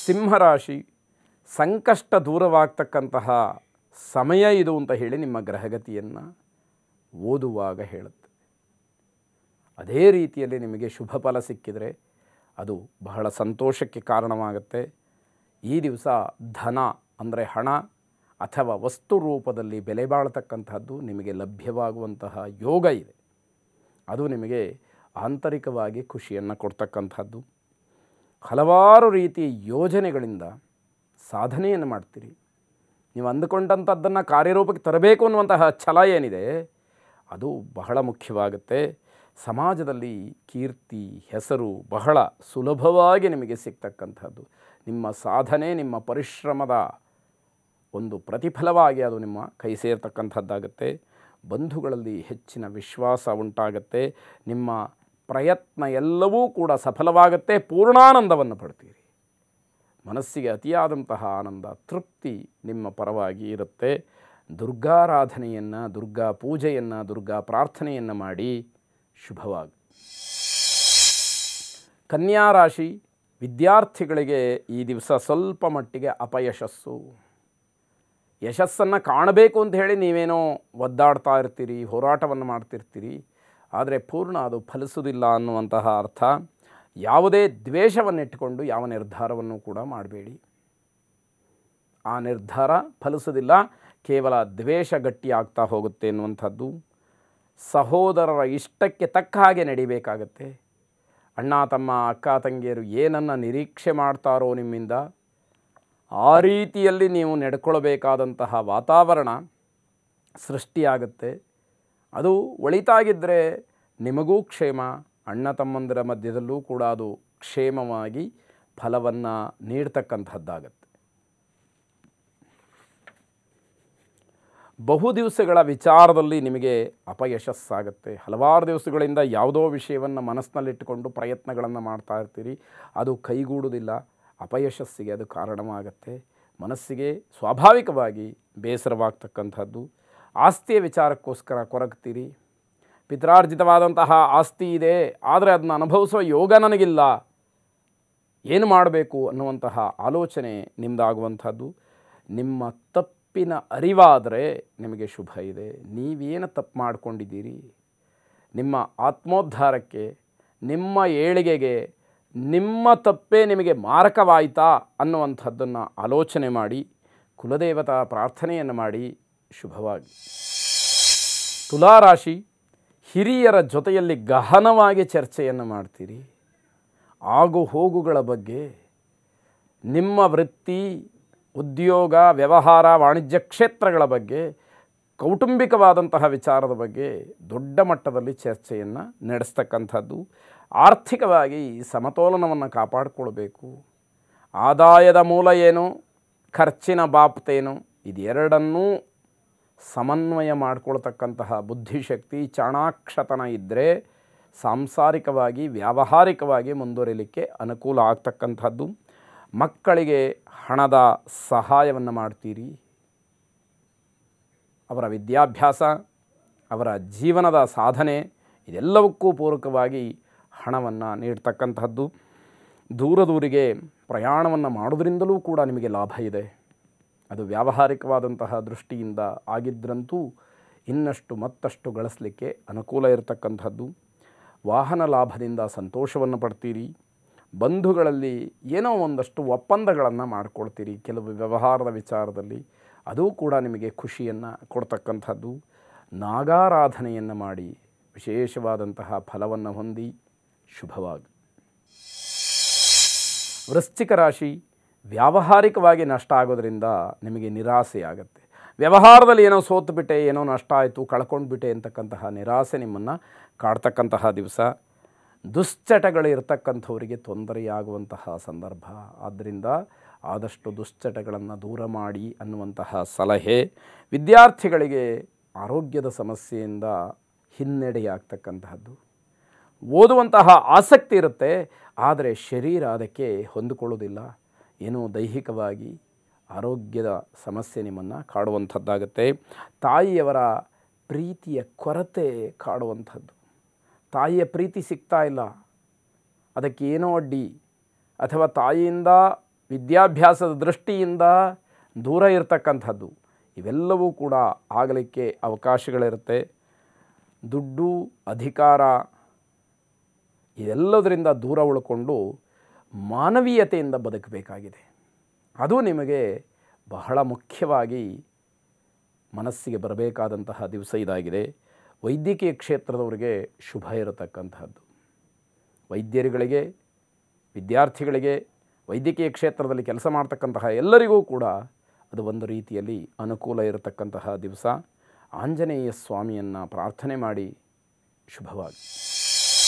ಸಿಂಹರಾಶಿ, ಸಂಕಷ್ಟ ದೂರವಾಗ್ತಕ್ಕಂತಹ ಸಮಯ ಇದು ಅಂತ ಹೇಳಿ ನಿಮ್ಮ ಗ್ರಹಗತಿಯನ್ನು ಓದುವಾಗ ಹೇಳುತ್ತೆ. ಅದೇ ರೀತಿಯಲ್ಲಿ ನಿಮಗೆ ಶುಭ ಫಲ ಸಿಕ್ಕಿದರೆ ಅದು ಬಹಳ ಸಂತೋಷಕ್ಕೆ ಕಾರಣವಾಗುತ್ತೆ. ಈ ದಿವಸ ಧನ ಅಂದರೆ ಹಣ ಅಥವಾ ವಸ್ತು ರೂಪದಲ್ಲಿ ಬೆಲೆ ಬಾಳತಕ್ಕಂತಹದ್ದು ನಿಮಗೆ ಲಭ್ಯವಾಗುವಂತಹ ಯೋಗ ಇದೆ. ಅದು ನಿಮಗೆ ಆಂತರಿಕವಾಗಿ ಖುಷಿಯನ್ನು ಕೊಡ್ತಕ್ಕಂಥದ್ದು. ಹಲವಾರು ರೀತಿಯ ಯೋಜನೆಗಳಿಂದ ಸಾಧನೆಯನ್ನು ಮಾಡ್ತೀರಿ. ನೀವು ಅಂದುಕೊಂಡಂಥದ್ದನ್ನು ಕಾರ್ಯರೂಪಕ್ಕೆ ತರಬೇಕು ಅನ್ನುವಂತಹ ಛಲ ಏನಿದೆ ಅದು ಬಹಳ ಮುಖ್ಯವಾಗುತ್ತೆ. ಸಮಾಜದಲ್ಲಿ ಕೀರ್ತಿ, ಹೆಸರು ಬಹಳ ಸುಲಭವಾಗಿ ನಿಮಗೆ ಸಿಗ್ತಕ್ಕಂಥದ್ದು. ನಿಮ್ಮ ಸಾಧನೆ, ನಿಮ್ಮ ಪರಿಶ್ರಮದ ಒಂದು ಪ್ರತಿಫಲವಾಗಿ ಅದು ನಿಮ್ಮ ಕೈ ಸೇರ್ತಕ್ಕಂಥದ್ದಾಗುತ್ತೆ. ಬಂಧುಗಳಲ್ಲಿ ಹೆಚ್ಚಿನ ವಿಶ್ವಾಸ ಉಂಟಾಗುತ್ತೆ. ನಿಮ್ಮ ಪ್ರಯತ್ನ ಎಲ್ಲವೂ ಕೂಡ ಸಫಲವಾಗುತ್ತೆ. ಪೂರ್ಣಾನಂದವನ್ನು ಪಡ್ತೀರಿ. ಮನಸ್ಸಿಗೆ ಅತಿಯಾದಂತಹ ಆನಂದ, ತೃಪ್ತಿ ನಿಮ್ಮ ಪರವಾಗಿ ಇರುತ್ತೆ. ದುರ್ಗಾರಾಧನೆಯನ್ನು, ದುರ್ಗಾ ಪೂಜೆಯನ್ನು, ದುರ್ಗಾ ಪ್ರಾರ್ಥನೆಯನ್ನು ಮಾಡಿ ಶುಭವಾಗಿ. ಕನ್ಯಾ ರಾಶಿ, ವಿದ್ಯಾರ್ಥಿಗಳಿಗೆ ಈ ದಿವಸ ಸ್ವಲ್ಪ ಮಟ್ಟಿಗೆ ಅಪಯಶಸ್ಸು. ಯಶಸ್ಸನ್ನು ಕಾಣಬೇಕು ಅಂತ ಹೇಳಿ ನೀವೇನೋ ಒದ್ದಾಡ್ತಾ ಇರ್ತೀರಿ, ಹೋರಾಟವನ್ನು ಮಾಡ್ತಿರ್ತೀರಿ, ಆದರೆ ಪೂರ್ಣ ಅದು ಫಲಿಸುವುದಿಲ್ಲ ಅನ್ನುವಂತಹ ಅರ್ಥ. ಯಾವುದೇ ದ್ವೇಷವನ್ನಿಟ್ಟುಕೊಂಡು ಯಾವ ನಿರ್ಧಾರವನ್ನು ಕೂಡ ಮಾಡಬೇಡಿ. ಆ ನಿರ್ಧಾರ ಫಲಿಸೋದಿಲ್ಲ, ಕೇವಲ ದ್ವೇಷ ಗಟ್ಟಿಯಾಗ್ತಾ ಹೋಗುತ್ತೆ ಎನ್ನುವಂಥದ್ದು. ಸಹೋದರರ ಇಷ್ಟಕ್ಕೆ ತಕ್ಕ ಹಾಗೆ ನಡಿಬೇಕಾಗತ್ತೆ. ಅಣ್ಣ ತಮ್ಮ, ಅಕ್ಕ ತಂಗಿಯರು ಏನನ್ನು ನಿರೀಕ್ಷೆ ಮಾಡ್ತಾರೋ ನಿಮ್ಮಿಂದ ಆ ರೀತಿಯಲ್ಲಿ ನೀವು ನಡ್ಕೊಳ್ಬೇಕಾದಂತಹ ವಾತಾವರಣ ಸೃಷ್ಟಿಯಾಗುತ್ತೆ. ಅದು ಒಳಿತಾಗಿದ್ದರೆ ನಿಮಗೂ ಕ್ಷೇಮ, ಅಣ್ಣ ತಮ್ಮಂದಿರ ಮಧ್ಯದಲ್ಲೂ ಕೂಡ ಅದು ಕ್ಷೇಮವಾಗಿ ಫಲವನ್ನು ನೀಡ್ತಕ್ಕಂಥದ್ದಾಗತ್ತೆ. ಬಹು ದಿವಸಗಳ ವಿಚಾರದಲ್ಲಿ ನಿಮಗೆ ಅಪಯಶಸ್ಸಾಗುತ್ತೆ. ಹಲವಾರು ದಿವಸಗಳಿಂದ ಯಾವುದೋ ವಿಷಯವನ್ನು ಮನಸ್ಸಿನಲ್ಲಿಟ್ಟುಕೊಂಡು ಪ್ರಯತ್ನಗಳನ್ನು ಮಾಡ್ತಾ ಇರ್ತೀರಿ, ಅದು ಕೈಗೂಡುವುದಿಲ್ಲ. ಅಪಯಶಸ್ಸಿಗೆ ಅದು ಕಾರಣವಾಗುತ್ತೆ. ಮನಸ್ಸಿಗೆ ಸ್ವಾಭಾವಿಕವಾಗಿ ಬೇಸರವಾಗ್ತಕ್ಕಂಥದ್ದು. ಆಸ್ತಿಯ ವಿಚಾರಕ್ಕೋಸ್ಕರ ಕೊರಗ್ತೀರಿ. ಪಿತ್ರಾರ್ಜಿತವಾದಂತಹ ಆಸ್ತಿ ಇದೆ, ಆದರೆ ಅದನ್ನು ಅನುಭವಿಸುವ ಯೋಗ ನನಗಿಲ್ಲ, ಏನು ಮಾಡಬೇಕು ಅನ್ನುವಂತಹ ಆಲೋಚನೆ ನಿಮ್ಮದಾಗುವಂಥದ್ದು. ನಿಮ್ಮ ತಪ್ಪಿನ ಅರಿವಾದರೆ ನಿಮಗೆ ಶುಭ ಇದೆ. ನೀವೇನು ತಪ್ಪು ಮಾಡಿಕೊಂಡಿದ್ದೀರಿ, ನಿಮ್ಮ ಆತ್ಮೋದ್ಧಾರಕ್ಕೆ, ನಿಮ್ಮ ಏಳಿಗೆಗೆ ನಿಮ್ಮ ತಪ್ಪೇ ನಿಮಗೆ ಮಾರಕವಾಯಿತಾ ಅನ್ನುವಂಥದ್ದನ್ನು ಆಲೋಚನೆ ಮಾಡಿ ಕುಲದೇವತಾ ಪ್ರಾರ್ಥನೆಯನ್ನು ಮಾಡಿ ಶುಭವಾಗಿ. ತುಲಾರಾಶಿ, ಹಿರಿಯರ ಜೊತೆಯಲ್ಲಿ ಗಹನವಾಗಿ ಚರ್ಚೆಯನ್ನು ಮಾಡ್ತೀರಿ. ಆಗು ಹೋಗುಗಳ ಬಗ್ಗೆ, ನಿಮ್ಮ ವೃತ್ತಿ, ಉದ್ಯೋಗ, ವ್ಯವಹಾರ, ವಾಣಿಜ್ಯ ಕ್ಷೇತ್ರಗಳ ಬಗ್ಗೆ, ಕೌಟುಂಬಿಕವಾದಂತಹ ವಿಚಾರದ ಬಗ್ಗೆ ದೊಡ್ಡ ಮಟ್ಟದಲ್ಲಿ ಚರ್ಚೆಯನ್ನು ನಡೆಸ್ತಕ್ಕಂಥದ್ದು. ಆರ್ಥಿಕವಾಗಿ ಸಮತೋಲನವನ್ನು ಕಾಪಾಡಿಕೊಳ್ಬೇಕು. ಆದಾಯದ ಮೂಲ ಏನು, ಖರ್ಚಿನ ಬಾಪ್ತೇನು, ಇದೆರಡನ್ನೂ ಸಮನ್ವಯ ಮಾಡಿಕೊಳ್ತಕ್ಕಂತಹ ಬುದ್ಧಿಶಕ್ತಿ, ಚಾಣಾಕ್ಷತನ ಇದ್ದರೆ ಸಾಂಸಾರಿಕವಾಗಿ, ವ್ಯಾವಹಾರಿಕವಾಗಿ ಮುಂದುವರಿಲಿಕ್ಕೆ ಅನುಕೂಲ ಆಗ್ತಕ್ಕಂಥದ್ದು. ಮಕ್ಕಳಿಗೆ ಹಣದ ಸಹಾಯವನ್ನು ಮಾಡ್ತೀರಿ. ಅವರ ವಿದ್ಯಾಭ್ಯಾಸ, ಅವರ ಜೀವನದ ಸಾಧನೆ ಇದೆಲ್ಲವಕ್ಕೂ ಪೂರಕವಾಗಿ ಹಣವನ್ನು ನೀಡ್ತಕ್ಕಂಥದ್ದು. ದೂರದೂರಿಗೆ ಪ್ರಯಾಣವನ್ನು ಮಾಡೋದ್ರಿಂದಲೂ ಕೂಡ ನಿಮಗೆ ಲಾಭ ಇದೆ. ಅದು ವ್ಯಾವಹಾರಿಕವಾದಂತಹ ದೃಷ್ಟಿಯಿಂದ ಆಗಿದ್ರಂತೂ ಇನ್ನಷ್ಟು ಮತ್ತಷ್ಟು ಗಳಿಸಲಿಕ್ಕೆ ಅನುಕೂಲ ಇರತಕ್ಕಂಥದ್ದು. ವಾಹನ ಲಾಭದಿಂದ ಸಂತೋಷವನ್ನು ಪಡ್ತೀರಿ. ಬಂಧುಗಳಲ್ಲಿ ಏನೋ ಒಂದಷ್ಟು ಒಪ್ಪಂದಗಳನ್ನು ಮಾಡಿಕೊಳ್ತೀರಿ ಕೆಲವು ವ್ಯವಹಾರದ ವಿಚಾರದಲ್ಲಿ, ಅದು ಕೂಡ ನಿಮಗೆ ಖುಷಿಯನ್ನು ಕೊಡ್ತಕ್ಕಂಥದ್ದು. ನಾಗಾರಾಧನೆಯನ್ನು ಮಾಡಿ ವಿಶೇಷವಾದಂತಹ ಫಲವನ್ನು ಹೊಂದಿ ಶುಭವಾಗಿ. ವೃಶ್ಚಿಕ ರಾಶಿ, ವ್ಯಾವಹಾರಿಕವಾಗಿ ನಷ್ಟ ಆಗೋದ್ರಿಂದ ನಿಮಗೆ ನಿರಾಸೆ ಆಗುತ್ತೆ. ವ್ಯವಹಾರದಲ್ಲಿ ಏನೋ ಸೋತುಬಿಟ್ಟೆ, ಏನೋ ನಷ್ಟ ಆಯಿತು, ಕಳ್ಕೊಂಡ್ಬಿಟ್ಟೆ ಅಂತಕ್ಕಂತಹ ನಿರಾಸೆ ನಿಮ್ಮನ್ನು ಕಾಡ್ತಕ್ಕಂತಹ ದಿವಸ. ದುಶ್ಚಟಗಳಿರ್ತಕ್ಕಂಥವರಿಗೆ ತೊಂದರೆಯಾಗುವಂತಹ ಸಂದರ್ಭ. ಆದ್ದರಿಂದ ಆದಷ್ಟು ದುಶ್ಚಟಗಳನ್ನು ದೂರ ಮಾಡಿ ಅನ್ನುವಂತಹ ಸಲಹೆ. ವಿದ್ಯಾರ್ಥಿಗಳಿಗೆ ಆರೋಗ್ಯದ ಸಮಸ್ಯೆಯಿಂದ ಹಿನ್ನಡೆಯಾಗ್ತಕ್ಕಂತಹದ್ದು. ಓದುವಂತಹ ಆಸಕ್ತಿ ಇರುತ್ತೆ, ಆದರೆ ಶರೀರ ಅದಕ್ಕೆ ಹೊಂದಿಕೊಳ್ಳೋದಿಲ್ಲ. ಏನೋ ದೈಹಿಕವಾಗಿ ಆರೋಗ್ಯದ ಸಮಸ್ಯೆ ನಿಮ್ಮನ್ನು ಕಾಡುವಂಥದ್ದಾಗುತ್ತೆ. ತಾಯಿಯವರ ಪ್ರೀತಿಯ ಕೊರತೆ ಕಾಡುವಂಥದ್ದು. ತಾಯಿಯ ಪ್ರೀತಿ ಸಿಗ್ತಾ ಇಲ್ಲ, ಅದಕ್ಕೆ ಏನೋ ಅಡ್ಡಿ, ಅಥವಾ ತಾಯಿಯಿಂದ ವಿದ್ಯಾಭ್ಯಾಸದ ದೃಷ್ಟಿಯಿಂದ ದೂರ ಇರತಕ್ಕಂಥದ್ದು ಇವೆಲ್ಲವೂ ಕೂಡ ಆಗಲಿಕ್ಕೆ ಅವಕಾಶಗಳಿರುತ್ತೆ. ದುಡ್ಡು, ಅಧಿಕಾರ ಇದೆಲ್ಲದರಿಂದ ದೂರ ಉಳ್ಕೊಂಡು ಮಾನವೀಯತೆಯಿಂದ ಬದುಕಬೇಕಾಗಿದೆ. ಅದು ನಿಮಗೆ ಬಹಳ ಮುಖ್ಯವಾಗಿ ಮನಸ್ಸಿಗೆ ಬರಬೇಕಾದಂತಹ ದಿವಸ ಇದಾಗಿದೆ. ವೈದ್ಯಕೀಯ ಕ್ಷೇತ್ರದವರಿಗೆ ಶುಭ ಇರತಕ್ಕಂತಹದ್ದು. ವೈದ್ಯರುಗಳಿಗೆ, ವಿದ್ಯಾರ್ಥಿಗಳಿಗೆ, ವೈದ್ಯಕೀಯ ಕ್ಷೇತ್ರದಲ್ಲಿ ಕೆಲಸ ಮಾಡ್ತಕ್ಕಂತಹ ಎಲ್ಲರಿಗೂ ಕೂಡ ಅದು ಒಂದು ರೀತಿಯಲ್ಲಿ ಅನುಕೂಲ ಇರತಕ್ಕಂತಹ ದಿವಸ. ಆಂಜನೇಯ ಸ್ವಾಮಿಯನ್ನು ಪ್ರಾರ್ಥನೆ ಮಾಡಿ. ಶುಭವಾಗಿ.